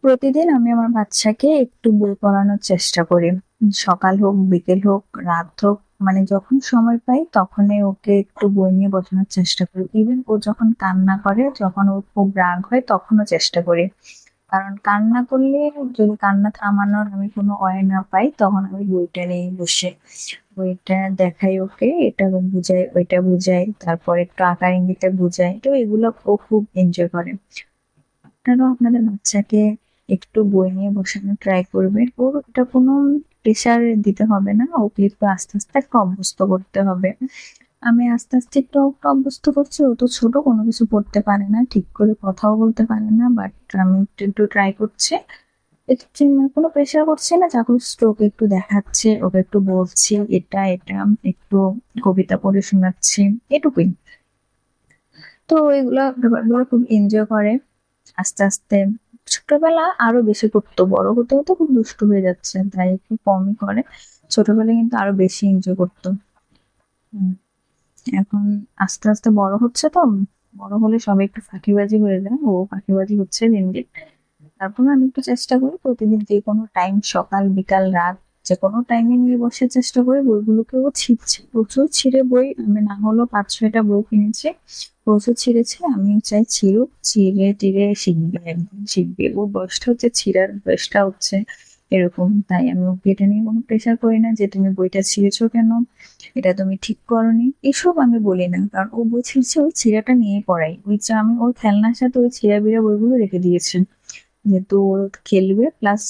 প্রতিদিন আমি আমার বাচ্চাকে একটু বই পড়ানোর চেষ্টা করি। সকাল হোক, বিকেল হোক, রাত হোক, মানে যখন সময় পাই তখনই ওকে একটু বই নিয়ে বসানোর চেষ্টা করি। ইভেন ও যখন কান্না করে, যখন ওর খুব রাগ হয় তখনও চেষ্টা করি। কারণ কান্না করলে, যদি কান্না থামানোর আমি কোনো ওয়ে না পাই, তখন আমি বইটা নিয়ে বসে বইটা দেখাই ওকে, এটা বুঝাই, ওইটা বুঝাই, তারপর একটু আকার ইঙ্গিতে বুঝাই। তো এগুলো ও খুব এনজয় করে। আপনারাও আপনাদের বাচ্চাকে একটু বই নিয়ে বসানোর ট্রাই করবেন। ওর এটা কোনো প্রেশার দিতে হবে না, ওকে একটু আস্তে আস্তে একটু অভ্যস্ত করতে হবে। আমি আস্তে আস্তে একটু ওকে অভ্যস্ত করছি। ও তো ছোট, কোনো কিছু পড়তে পারে না, ঠিক করে কথাও বলতে পারে না, বাট আমি একটু একটু ট্রাই করছি। একটু কোনো প্রেশার করছি না, যা করছি ওকে একটু দেখাচ্ছি, ওকে একটু বলছি এটা এটা, একটু কবিতা পড়ে শোনাচ্ছি, এটুকুই। তো এগুলা ব্যাপারগুলো খুব এনজয় করে। আস্তে আস্তে ছোটবেলা আরো বেশি করতো, বড় হতে হতে খুব দুষ্টু হয়ে যাচ্ছে, তাই একটু কমই করে। ছোটবেলায় কিন্তু আরো বেশি এনজয় করতো। হুম, এখন আস্তে আস্তে বড় হচ্ছে তো, বড় হলে সবাই একটু ফাঁকিবাজি হয়ে যায়, ও ফাঁকিবাজি হচ্ছে দিন দিন। তারপরে আমি একটু চেষ্টা করি প্রতিদিন যে কোনো টাইম, সকাল বিকাল রাত, যে কোনো টাইমে নিয়ে বসে চেষ্টা করি। বইগুলোকেও ছিঁড়ছে, প্রচুর ছিঁড়ে বই, আমি না হলেও 5-6টা বই কিনেছি, প্রচুর ছিঁড়েছে। আমিও চাই ছিঁড়ুক, ছিঁড়ে টিড়ে শিখবে, একদম শিখবে। ওর বয়সটা হচ্ছে ছিঁড়ার, বয়সটা হচ্ছে এরকম। তাই আমি ওকে এটা নিয়ে কোনো প্রেশার করি না যে তুমি বইটা ছিঁড়েছো কেন, এটা তুমি ঠিক করোনি, এসব আমি বলি না। কারণ ও বই ছিঁড়ছে, ওই ছিঁড়াটা নিয়ে পড়াই, ওই যে আমি ওর খেলনার সাথে ওই ছিঁড়া বিড়া বইগুলো রেখে দিয়েছি, যেহেতু ও খেলবে প্লাস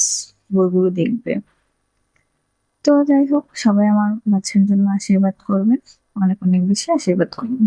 বইগুলো দেখবে। তো যাই হোক, সবাই আমার বাচ্চার জন্য আশীর্বাদ করবেন, অনেক অনেক বেশি আশীর্বাদ করবেন।